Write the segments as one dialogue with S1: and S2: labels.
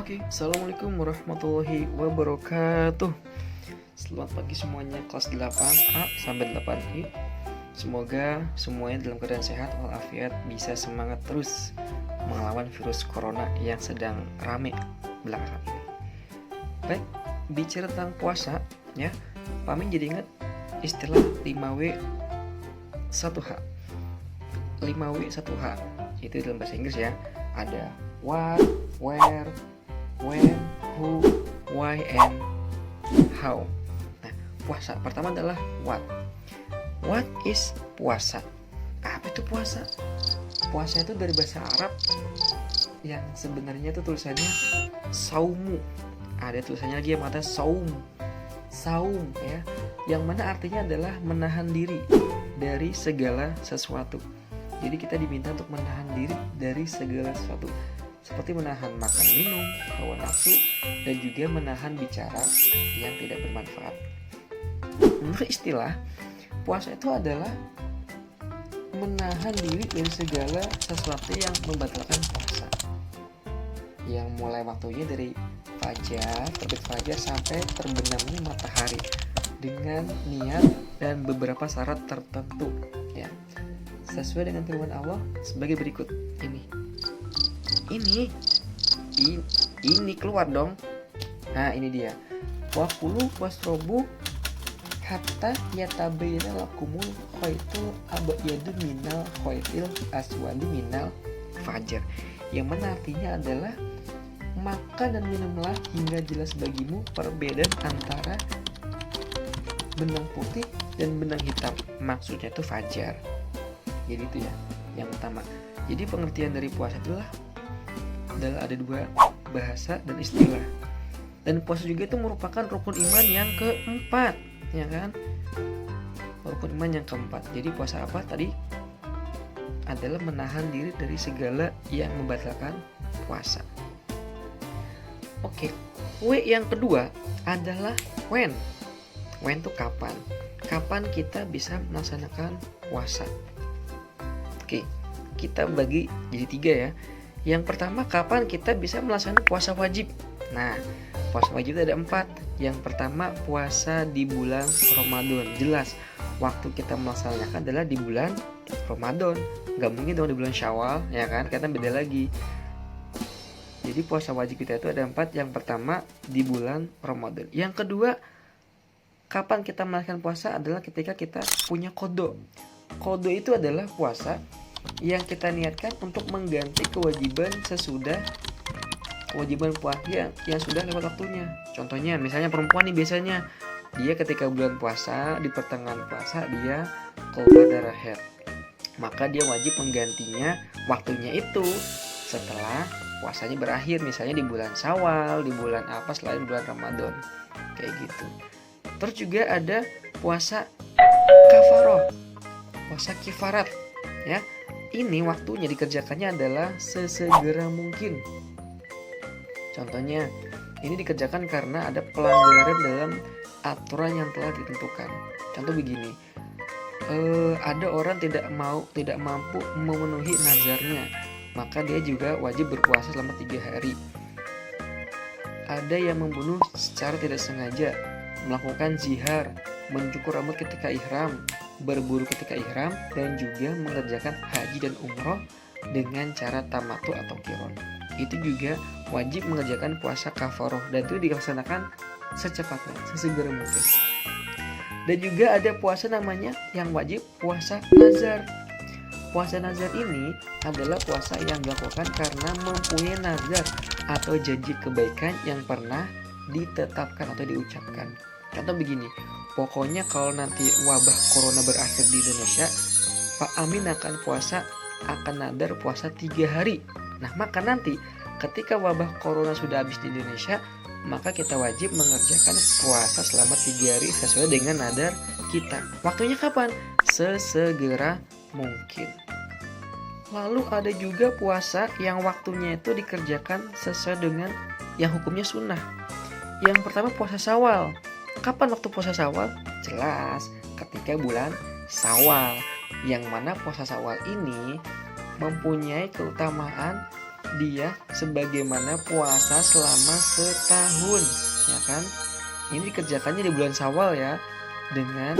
S1: Oke, Assalamualaikum warahmatullahi wabarakatuh. Selamat pagi semuanya kelas 8A sampai 8I. Semoga semuanya dalam keadaan sehat walafiat, bisa semangat terus melawan virus corona yang sedang rame belakangan ini. Baik, bicara tentang puasa ya, Pamin jadi ingat istilah 5W 1H. 5W 1H itu dalam bahasa Inggris ya. Ada what, where, when, who, why, and how. Nah, puasa pertama adalah what. What is puasa? Apa itu puasa? Puasa itu dari bahasa Arab yang sebenarnya itu tulisannya saumu. Ada tulisannya lagi yang mengatakan saum ya, yang mana artinya adalah menahan diri dari segala sesuatu. Jadi kita diminta untuk menahan diri dari segala sesuatu, seperti menahan makan minum, hawa nafsu, dan juga menahan bicara yang tidak bermanfaat. Menurut istilah, puasa itu adalah menahan diri dari segala sesuatu yang membatalkan puasa. Yang mulai waktunya dari terbit fajar sampai terbenamnya matahari, dengan niat dan beberapa syarat tertentu ya. Sesuai dengan firman Allah sebagai berikut. Ini keluar dong. Nah, ini dia. Wa kulu wasrobu hatta yatabayyana lakumul khaitul abyadu minal khaitil aswadi minal fajar. Yang mana artinya adalah makan dan minumlah hingga jelas bagimu perbedaan antara benang putih dan benang hitam. Maksudnya itu fajar. Jadi itu ya yang pertama. Jadi pengertian dari puasa adalah ada dua bahasa dan istilah. Dan puasa juga itu merupakan rukun iman yang keempat, ya kan? Rukun iman yang keempat. Jadi puasa apa tadi? Adalah menahan diri dari segala yang membatalkan puasa. Oke. W yang kedua adalah when. When itu kapan? Kapan kita bisa melaksanakan puasa? Oke, kita bagi jadi 3 ya. Yang pertama, kapan kita bisa melaksanakan puasa wajib? Nah, puasa wajib ada 4. Yang pertama, puasa di bulan Ramadan. Jelas, waktu kita melaksanakan adalah di bulan Ramadan. Gak mungkin dong di bulan Syawal, ya kan? Karena beda lagi. Jadi puasa wajib kita itu ada 4. Yang pertama, di bulan Ramadan. Yang kedua, kapan kita melaksanakan puasa adalah ketika kita punya qada. Qada itu adalah puasa yang kita niatkan untuk mengganti kewajiban sesudah kewajiban puasa yang sudah lewat waktunya. Contohnya, misalnya perempuan nih biasanya dia ketika bulan puasa, di pertengahan puasa dia keluar darah haid, maka dia wajib menggantinya waktunya itu setelah puasanya berakhir, misalnya di bulan Syawal, di bulan apa selain bulan Ramadan, kayak gitu. Terus juga ada puasa kafaroh, puasa kifarat ya. Ini waktunya dikerjakannya adalah sesegera mungkin. Contohnya, ini dikerjakan karena ada pelanggaran dalam aturan yang telah ditentukan. Contoh begini, ada orang tidak mampu memenuhi nazarnya, maka dia juga wajib berpuasa selama 3 hari. Ada yang membunuh secara tidak sengaja, melakukan zihar, mencukur rambut ketika ihram, berburu ketika ihram, dan juga mengerjakan haji dan umroh dengan cara tamattu atau qiron. Itu juga wajib mengerjakan puasa kafaroh, dan itu dilaksanakan secepatnya, sesegera mungkin. Dan juga ada puasa namanya yang wajib puasa nazar. Puasa nazar ini adalah puasa yang dilakukan karena mempunyai nazar atau janji kebaikan yang pernah ditetapkan atau diucapkan. Contoh begini, pokoknya kalau nanti wabah corona berakhir di Indonesia, Pak Amin akan nadar puasa 3 hari. Nah, maka nanti ketika wabah corona sudah habis di Indonesia, maka kita wajib mengerjakan puasa selama 3 hari sesuai dengan nadar kita. Waktunya kapan? Sesegera mungkin. Lalu ada juga puasa yang waktunya itu dikerjakan sesuai dengan yang hukumnya sunnah. Yang pertama, puasa Syawal. Kapan waktu puasa Syawal? Jelas, ketika bulan Syawal. Yang mana puasa Syawal ini mempunyai keutamaan dia sebagaimana puasa selama setahun, ya kan? Ini dikerjakannya di bulan Syawal ya, dengan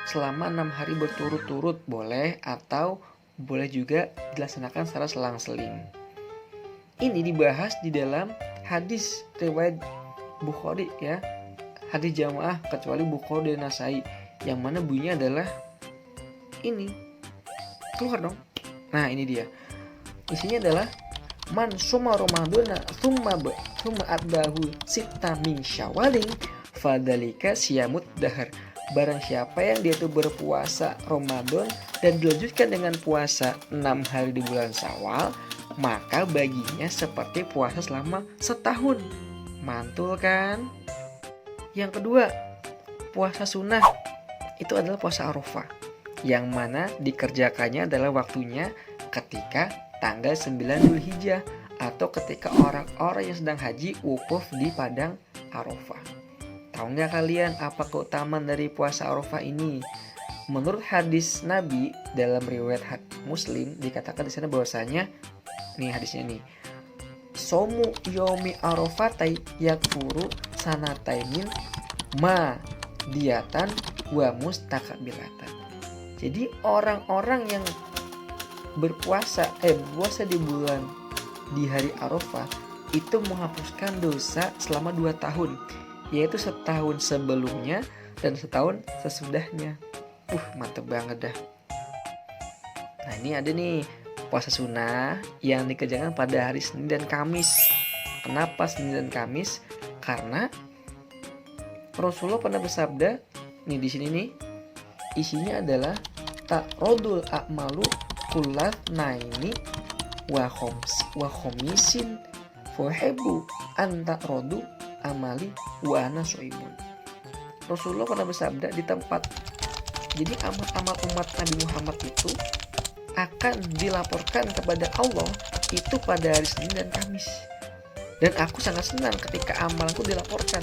S1: selama 6 hari berturut-turut boleh, atau boleh juga dilaksanakan secara selang-seling. Ini dibahas di dalam hadis riwayat Bukhari ya, hadis jamaah kecuali Bukhari dan Nasai, yang mana bunyinya adalah ini. Keluar dong. Nah, ini dia. Isinya adalah man suma ramadhana thumma atbahu sita min syawalin fadhalika siyamud dahar. Barang siapa yang dia itu berpuasa Ramadan dan dilanjutkan dengan puasa 6 hari di bulan Syawal, maka baginya seperti puasa selama setahun. Mantul kan? Yang kedua, puasa sunnah. Itu adalah puasa Arafah, yang mana dikerjakannya adalah waktunya ketika tanggal 9 Dzulhijjah, atau ketika orang-orang yang sedang haji wukuf di padang Arafah. Tahu nggak kalian apa keutamaan dari puasa Arafah ini? Menurut hadis Nabi dalam riwayat Muslim dikatakan di sana bahwasanya, nih hadisnya nih, somu yomi arafatai yakfuru sanataimin ma diatan wa mustakbilatan. Jadi orang-orang yang berpuasa di hari Arafah itu menghapuskan dosa selama 2 tahun, yaitu setahun sebelumnya dan setahun sesudahnya. Mantep banget dah. Nah, ini ada nih puasa sunnah yang dikerjakan pada hari Senin dan Kamis. Kenapa Senin dan Kamis? Karena Rasulullah pernah bersabda, nih di sini nih, isinya adalah ta'rodul a'malu kullat naini wa khomisin fohebu anta rodu amali wa ana soimun. Rasulullah pernah bersabda di tempat, jadi amal-amal umat Nabi Muhammad itu akan dilaporkan kepada Allah itu pada hari Senin dan Kamis. Dan aku sangat senang ketika amalku dilaporkan,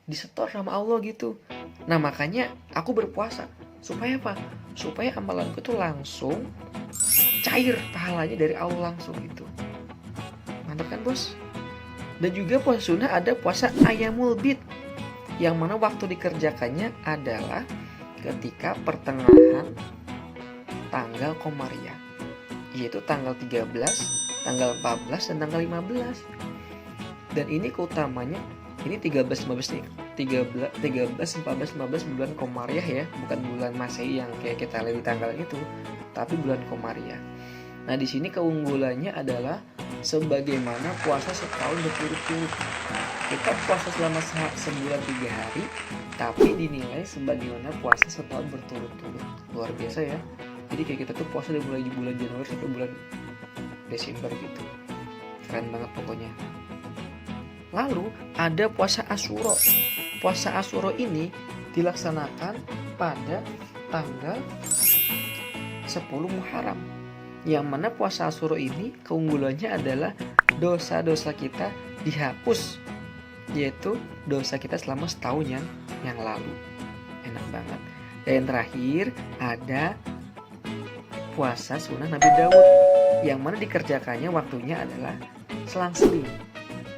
S1: disetor sama Allah gitu. Nah, makanya aku berpuasa. Supaya apa? Supaya amalanku itu langsung cair pahalanya dari Allah langsung gitu. Mantap kan, bos? Dan juga puasa sunnah ada puasa Ayyamul Bid, yang mana waktu dikerjakannya adalah ketika pertengahan tanggal Komariah, yaitu tanggal 13, tanggal 14, dan tanggal 15. Dan ini keutamanya, ini 13, 14 nih, 13, 14, 15 bulan Komariah ya, bukan bulan Masehi yang kayak kita lihat di tanggal itu, tapi bulan Komariah. Nah, di sini keunggulannya adalah sebagaimana puasa setahun berturut-turut. Kita puasa selama sebulan 3 hari, tapi dinilai sebagaimana puasa setahun berturut-turut. Luar biasa ya. Jadi kayak kita tuh puasa dari mulai bulan Januari sampai bulan Desember gitu. Keren banget pokoknya. Lalu ada puasa Asyura. Puasa Asyura ini dilaksanakan pada tanggal 10 Muharram. Yang mana puasa Asyura ini keunggulannya adalah dosa-dosa kita dihapus, yaitu dosa kita selama setahun yang lalu. Enak banget. Dan yang terakhir ada puasa sunnah Nabi Daud, yang mana dikerjakannya waktunya adalah selang-seling.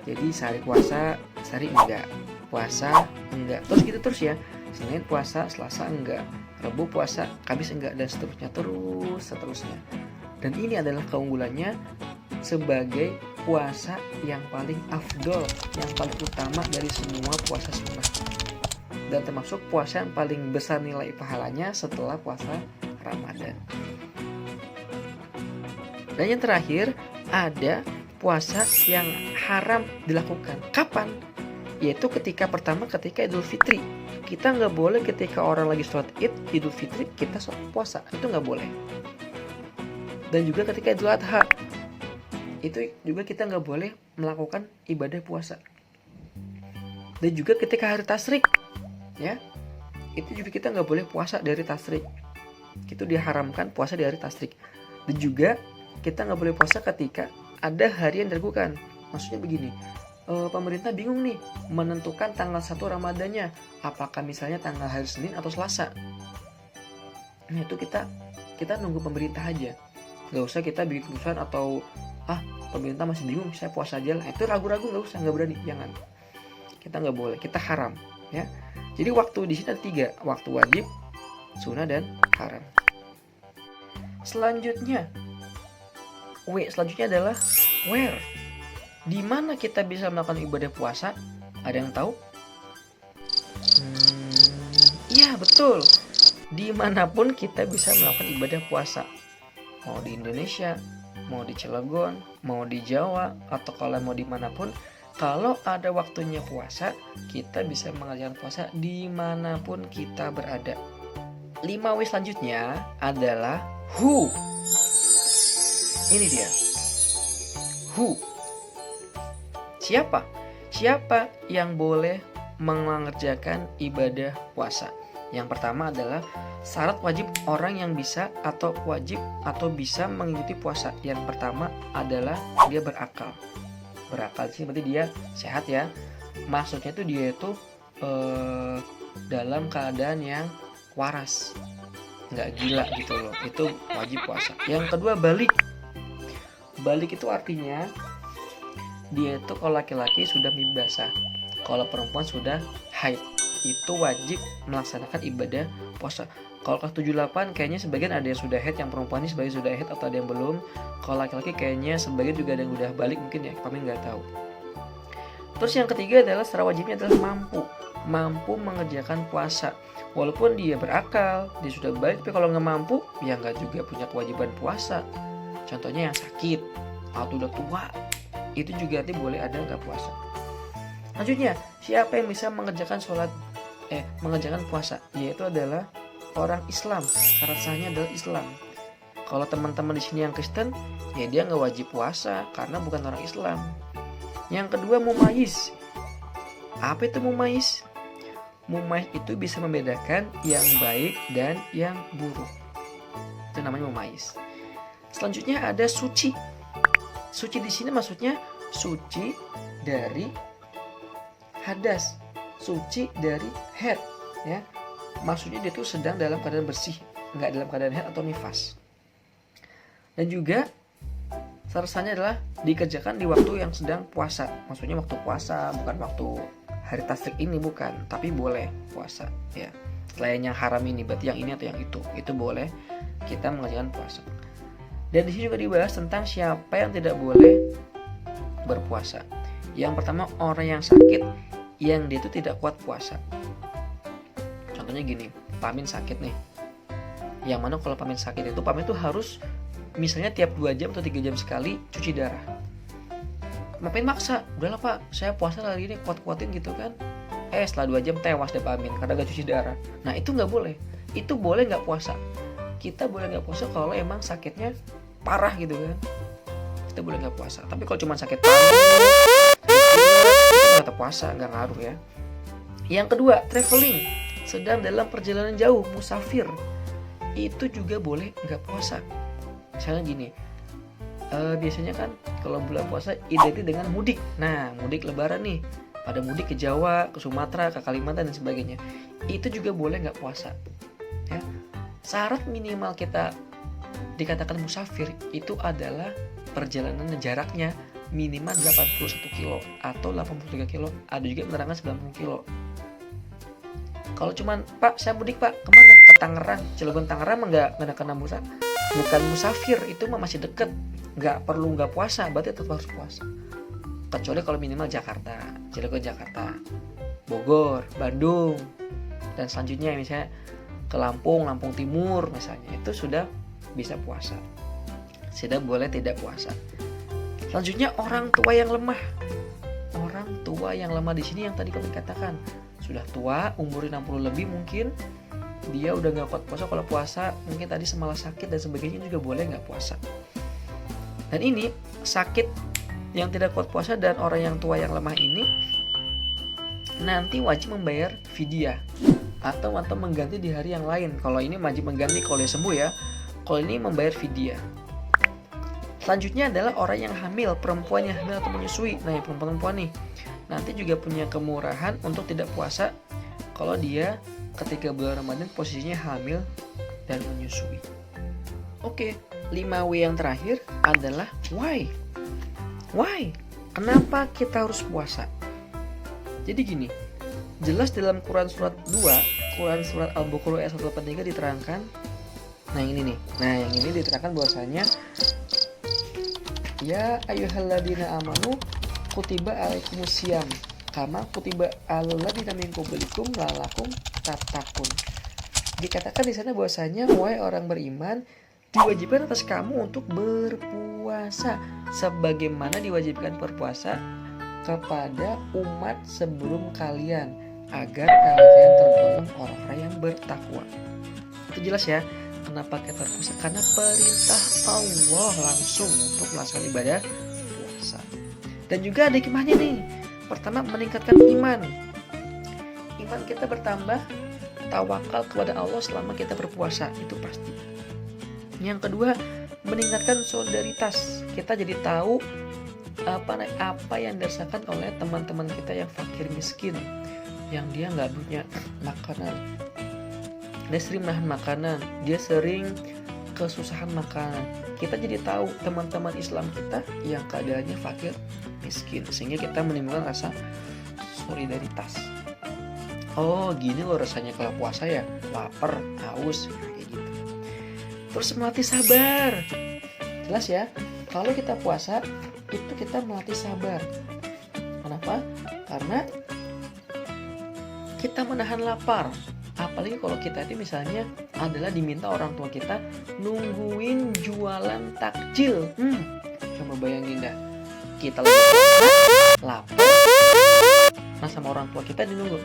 S1: Jadi sehari puasa, sehari enggak, puasa enggak, terus gitu terus ya. Senin puasa, Selasa enggak, Rabu puasa, Kamis enggak, dan seterusnya. Dan ini adalah keunggulannya sebagai puasa yang paling afdol, yang paling utama dari semua puasa sunnah, dan termasuk puasa yang paling besar nilai pahalanya setelah puasa Ramadan. Dan yang terakhir ada puasa yang haram dilakukan. Kapan? Yaitu ketika Idul Fitri. Kita nggak boleh ketika orang lagi sholat Idul Fitri kita puasa, itu nggak boleh. Dan juga ketika Idul Adha, itu juga kita nggak boleh melakukan ibadah puasa. Dan juga ketika hari Tasyrik, ya, itu juga kita nggak boleh puasa dari Tasyrik. Itu diharamkan puasa di hari Tasyrik. Dan juga kita nggak boleh puasa ketika ada hari yang diragukan. Maksudnya begini, pemerintah bingung nih menentukan tanggal 1 Ramadannya, apakah misalnya tanggal hari Senin atau Selasa. Nah, itu kita nunggu pemerintah aja. Nggak usah kita bikin keputusan atau pemerintah masih bingung, saya puasa aja lah. Itu ragu-ragu, nggak usah, nggak berani, jangan. Kita nggak boleh, kita haram ya. Jadi waktu di sini ada 3, waktu wajib, sunnah, dan haram. Selanjutnya adalah where. Di mana kita bisa melakukan ibadah puasa? Ada yang tahu? Iya, betul. Dimanapun kita bisa melakukan ibadah puasa. Mau di Indonesia, mau di Cilegon, mau di Jawa, atau kalau mau dimanapun. Kalau ada waktunya puasa, kita bisa mengerjakan puasa dimanapun kita berada. 5W selanjutnya adalah who. Ini dia. Who. Siapa? Siapa yang boleh mengerjakan ibadah puasa? Yang pertama adalah syarat wajib orang yang bisa atau wajib atau bisa mengikuti puasa. Yang pertama adalah dia berakal. Berakal sih berarti dia sehat ya. Maksudnya itu dia itu dalam keadaan yang waras, nggak gila gitu loh. Itu wajib puasa. Yang kedua balik. Balik itu artinya dia itu kalau laki-laki sudah mimpi basah, kalau perempuan sudah haid. Itu wajib melaksanakan ibadah puasa. Kalau kelas 78 kayaknya sebagian ada yang sudah haid, yang perempuan ini sebagian sudah haid atau ada yang belum. Kalau laki-laki kayaknya sebagian juga ada yang udah balik mungkin ya, kami nggak tahu. Terus yang ketiga adalah secara wajibnya adalah mampu mengerjakan puasa. Walaupun dia berakal, dia sudah balik, tapi kalau nggak mampu, ya nggak juga punya kewajiban puasa. Contohnya yang sakit atau udah tua, itu juga nanti boleh ada nggak puasa. Lanjutnya, siapa yang bisa mengerjakan mengerjakan puasa? Yaitu adalah orang Islam. Syarat sahnya adalah Islam. Kalau teman-teman di sini yang Kristen, ya dia nggak wajib puasa karena bukan orang Islam. Yang kedua mumayyiz. Apa itu mumayyiz? Mumayyiz itu bisa membedakan yang baik dan yang buruk. Itu namanya mumayyiz. Selanjutnya ada suci. Suci di sini maksudnya suci dari hadas, suci dari haid, ya. Maksudnya dia itu sedang dalam keadaan bersih, nggak dalam keadaan haid atau nifas. Dan juga syaratnya adalah dikerjakan di waktu yang sedang puasa. Maksudnya waktu puasa, bukan waktu hari tasyrik ini, bukan, tapi boleh puasa ya. Selain yang haram ini, berarti yang ini atau yang itu boleh kita mengerjakan puasa. Dan di sini juga dibahas tentang siapa yang tidak boleh berpuasa. Yang pertama orang yang sakit, yang dia itu tidak kuat puasa. Contohnya gini, Pamin sakit nih. Yang mana kalau Pamin sakit itu, Pamin itu harus misalnya tiap 2 jam atau 3 jam sekali cuci darah. Pamin maksa, udahlah Pak, saya puasa hari ini, kuat-kuatin gitu kan. Setelah 2 jam tewas deh Pamin karena gak cuci darah. Nah itu gak boleh. Itu boleh gak puasa. Kita boleh gak puasa kalau emang sakitnya parah gitu kan. Kita boleh gak puasa. Tapi kalau cuma sakit parah, kita tetap puasa, gak ngaruh ya. Yang kedua, traveling. Sedang dalam perjalanan jauh, musafir. Itu juga boleh gak puasa. Misalnya gini, biasanya kan kalau bulan puasa identik dengan mudik. Nah, mudik lebaran nih, pada mudik ke Jawa, ke Sumatera, ke Kalimantan dan sebagainya. Itu juga boleh nggak puasa. Ya. Syarat minimal kita dikatakan musafir itu adalah perjalanan jaraknya minimal 81 kilo atau 83 kilo. Ada juga menerangkan 90 kilo. Kalau cuman Pak, saya mudik Pak, kemana? Ke Tangerang, Cilegon Tangerang nggak kena musa. Bukan musafir, itu mah masih deket, nggak perlu nggak puasa, berarti tetap harus puasa. Kecuali kalau minimal Jakarta, Cilegon Jakarta, Bogor, Bandung, dan selanjutnya misalnya ke Lampung Timur misalnya, itu sudah bisa puasa. Sudah boleh tidak puasa. Selanjutnya orang tua yang lemah. Orang tua yang lemah di sini yang tadi kami katakan sudah tua, umur 60 lebih mungkin, dia udah nggak kuat puasa. Kalau puasa mungkin tadi semalah sakit dan sebagainya juga boleh nggak puasa. Dan ini sakit yang tidak kuat puasa dan orang yang tua yang lemah ini nanti wajib membayar fidyah atau mengganti di hari yang lain. Kalau ini wajib mengganti kalau dia sembuh ya. Kalau ini membayar fidyah. Selanjutnya adalah orang yang hamil, perempuan yang hamil atau menyusui. Nah, yang perempuan nih nanti juga punya kemurahan untuk tidak puasa kalau dia ketika bulan Ramadan posisinya hamil dan menyusui. Oke, 5W yang terakhir adalah why. Why? Kenapa kita harus puasa? Jadi gini, jelas dalam Quran surat 2, Quran surat Al-Baqarah ayat 183 diterangkan. Nah ini nih, yang ini diterangkan bahwasanya ya ayyuhalladzina amanu kutiba alaikumusiyam kama kutiba alal ladzina min qablikum la'allakum tattaqun. Dikatakan di sana bahwasanya wahai orang beriman, diwajibkan atas kamu untuk berpuasa sebagaimana diwajibkan berpuasa kepada umat sebelum kalian, agar kalian tergolong orang-orang yang bertakwa. Itu jelas ya, kenapa kita berpuasa? Karena perintah Allah langsung untuk melaksanakan ibadah puasa. Dan juga ada hikmahnya nih. Pertama, meningkatkan iman. Iman kita bertambah, tawakal kepada Allah selama kita berpuasa, itu pasti. Yang kedua, meningkatkan solidaritas. Kita jadi tahu apa yang dirasakan oleh teman-teman kita yang fakir miskin, yang dia nggak punya makanan, dia sering nahan makanan, dia sering kesusahan makanan. Kita jadi tahu teman-teman Islam kita yang keadaannya fakir miskin, sehingga kita menimbulkan rasa solidaritas. Oh gini loh rasanya kalau puasa ya, lapar, haus, kayak gitu. Terus melatih sabar. Jelas ya, kalau kita puasa itu kita melatih sabar. Kenapa? Karena kita menahan lapar. Apalagi kalau kita itu misalnya adalah diminta orang tua kita nungguin jualan takjil. Coba bayangin dah, kita lagi lapar, nah sama orang tua kita dinunggu,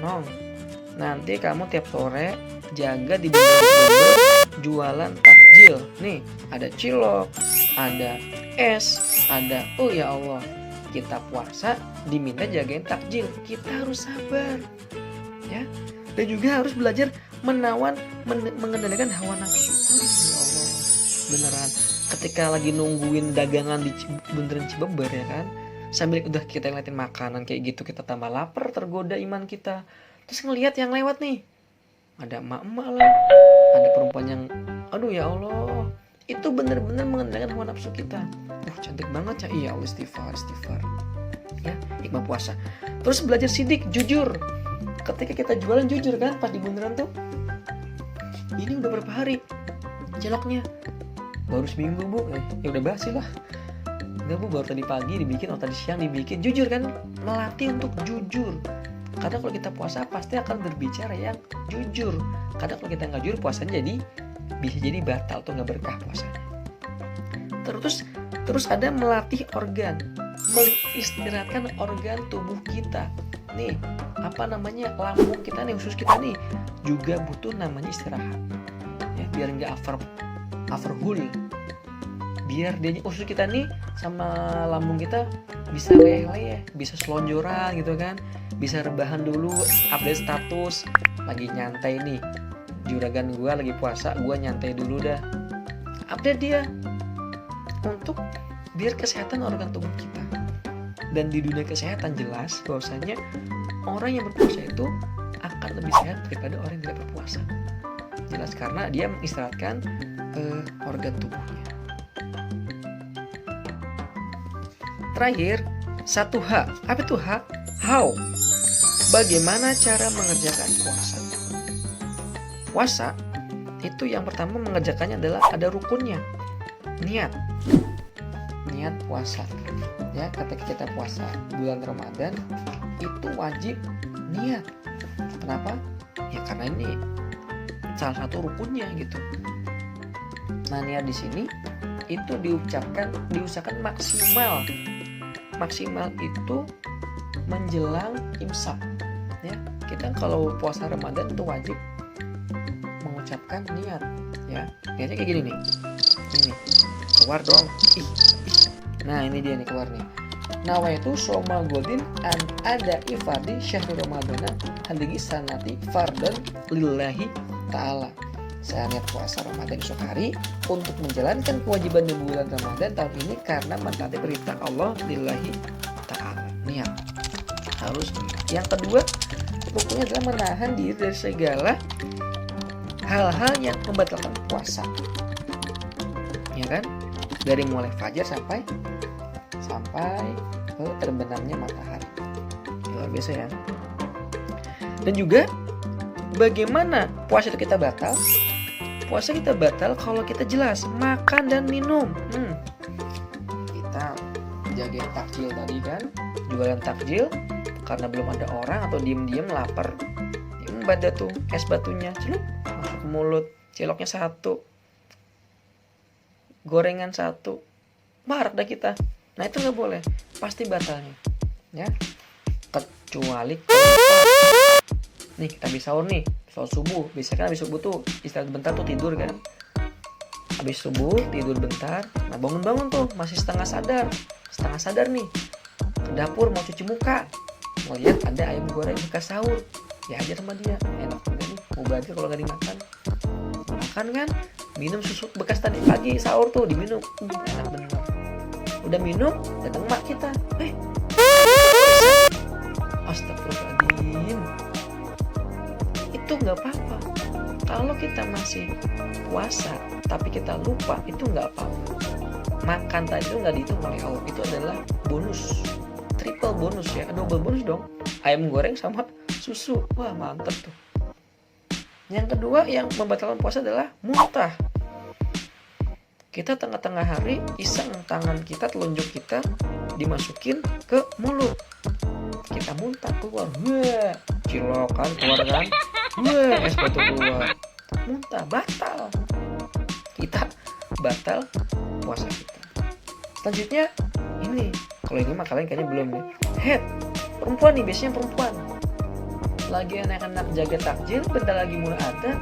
S1: nanti kamu tiap sore jaga di bener-bener jualan takjil. Nih ada cilok, ada es, ada, oh ya Allah, kita puasa diminta jagain takjil, kita harus sabar ya. Dan juga harus belajar mengendalikan hawa nafsu. Ya Allah, beneran ketika lagi nungguin dagangan di bundaran Cibeber ya kan, sambil udah kita ngeliatin makanan kayak gitu, kita tambah lapar, tergoda iman kita. Terus ngelihat yang lewat nih, ada emak-emak lah, ada perempuan yang, aduh ya Allah, itu bener-bener mengendalikan hawa nafsu kita. Cantik banget ya, iya Allah, istighfar ya, hikmah puasa. Terus belajar sidik, jujur. Ketika kita jualan jujur kan, pas di bundaran tuh, ini udah berapa hari ciloknya? Baru seminggu bu, ya udah basi lah. Enggak bu, baru tadi pagi dibikin, tadi siang dibikin. Jujur kan, melatih untuk jujur. Karena kalau kita puasa pasti akan berbicara yang jujur. Karena kalau kita nggak jujur, puasanya bisa jadi batal atau nggak berkah puasanya. Terus ada melatih organ, mengistirahatkan organ tubuh kita. Nih, lambung kita nih, usus kita nih juga butuh namanya istirahat. Ya, biar nggak overfull. Biar dia usus kita nih sama lambung kita bisa leleh, bisa selonjoran gitu kan. Bisa rebahan dulu, update status, lagi nyantai nih. Juragan gua lagi puasa, gua nyantai dulu dah. Update dia untuk biar kesehatan organ tubuh kita. Dan di dunia kesehatan jelas bahwasanya orang yang berpuasa itu akan lebih sehat daripada orang yang tidak berpuasa. Jelas karena dia mengistirahatkan organ tubuhnya. Terakhir, 1H. Apa itu H? How. Bagaimana cara mengerjakan puasa? Puasa itu yang pertama mengerjakannya adalah ada rukunnya. Niat puasa. Ya, ketika kita puasa bulan Ramadan itu wajib niat. Kenapa? Ya karena ini salah satu rukunnya gitu. Nah, niat di sini itu diusahakan maksimal. Maksimal itu menjelang imsak. Ya, kita kalau puasa Ramadan itu wajib mengucapkan niat. Ya, niatnya kayak gini nih. Ini keluar dong. Nah ini dia nih keluar nih. Nawaitu soma godin an ada ifardi syahri ramadana hadigi sanati fardan lillahi ta'ala. Saya niat puasa Ramadan esok hari untuk menjalankan kewajiban di bulan Ramadan tahun ini karena mentaati perintah Allah lillahi ta'ala. Niat harus. Yang kedua, rukunnya adalah menahan diri dari segala hal-hal yang membatalkan puasa. ya kan? Dari mulai fajar sampai ke terbenamnya matahari. Luar biasa ya. Dan juga bagaimana puasa itu kita batal? Puasa kita batal kalau kita jelas makan dan minum. Kita jaga takjil tadi kan, jualan takjil karena belum ada orang atau diem-diem lapar. Ada tuh es batunya, celup masuk ke mulut, ciloknya 1, gorengan 1, barak dah kita. Nah itu nggak boleh, pasti batalnya, ya. Kecuali nih kita habis sahur nih, sahur subuh, biasanya kan habis subuh tuh istirahat bentar tuh tidur kan. Habis subuh tidur bentar, nah bangun-bangun tuh masih setengah sadar nih, ke dapur mau cuci muka, ngeliat ada ayam goreng bekas sahur. Ya aja sama dia, enak juga nih, mau bazir kalau nggak dimakan. Makan kan, minum susu bekas tadi pagi sahur tuh diminum, enak bener. Udah minum, datang mak kita, astagfirullahaladzim. Itu nggak apa-apa. Kalau kita masih puasa, tapi kita lupa, itu nggak apa-apa. Makan tadi itu nggak dihitung oleh Allah, itu adalah bonus, triple bonus ya, double bonus dong. Ayam goreng sama susu, wah mantep tuh. Yang kedua yang membatalkan puasa adalah muntah. Kita tengah-tengah hari iseng tangan kita, telunjuk kita dimasukin ke mulut, kita muntah keluar, wah cilok kan keluar kan, wah es batu keluar, muntah, batal. Kita batal puasa kita. Selanjutnya ini, kalau ini mah kalian kayaknya belum nih. Head, perempuan nih, biasanya perempuan lagi anak-anak jaga takjil, bentar lagi mulai ada,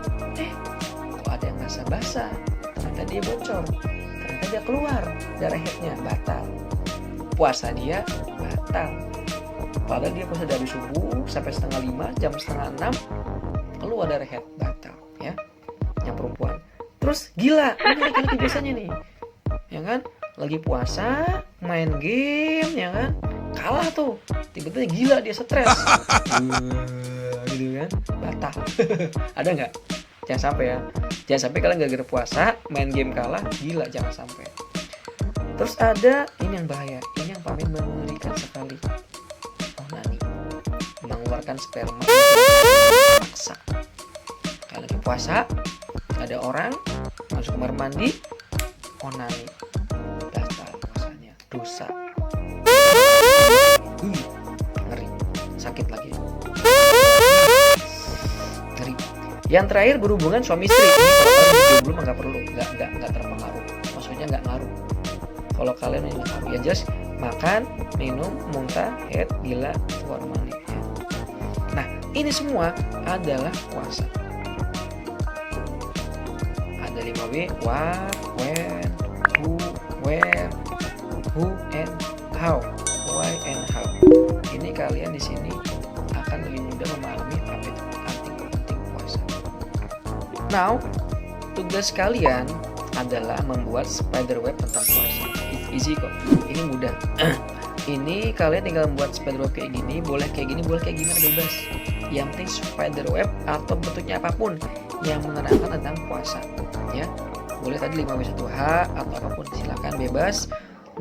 S1: kok ada yang basah-basah, ternyata dia bocor, ternyata dia keluar darah headnya, batal. Puasa dia batal. Padahal dia puasa dari subuh sampai 4:30, jam 5:30 keluar darah head, batal ya. Yang perempuan. Terus gila, ini laki-laki biasanya nih, ya kan? Lagi puasa, main game, ya kan? Kalah tuh, tiba-tiba gila dia stres, gitu kan, batal. Ada nggak? Jangan sampai ya, jangan sampai kalian gara-gara puasa main game kalah, gila, jangan sampai. Terus ada ini yang bahaya, ini yang paling mengerikan sekali, onani, mengeluarkan sperma paksa. Kalau lagi puasa, ada orang masuk kamar mandi, onani, batal puasanya, dosa. Ngeri, sakit lagi, ngeri. Yang terakhir berhubungan suami istri. Ini kalau kalian jomblo mah nggak perlu, nggak terpengaruh, maksudnya nggak ngaruh. Kalau kalian ini nggak ngaruh, ya jelas makan, minum, muntah, head, gila, keluar mani. Nah ini semua adalah puasa. Ada 5W, what, when, who, where, who, and how. Why and how. Ini kalian di sini akan lebih mudah memahami apa itu penting puasa. Now, tugas kalian adalah membuat spider web tentang puasa. It's easy kok. Ini mudah. Ini kalian tinggal membuat spider web kayak gini, boleh kayak gini, boleh kayak gimana, bebas. Yang penting spider web atau bentuknya apapun yang menerangkan tentang puasa, ya. Boleh tadi 5W1H atau apapun, silakan bebas.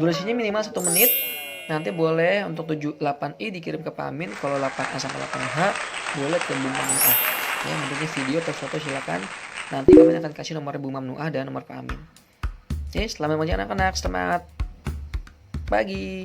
S1: Durasinya minimal 1 menit. Nanti boleh untuk 78i dikirim ke Pak Amin. Kalau 8A sampai 8H boleh ke Bu Mamnuah. Ya, bentuknya video atau foto silakan. Nanti kami akan kasih nomor Bu Mamnuah dan nomor Pak Amin. Oke, selamat pagi anak-anak, selamat pagi.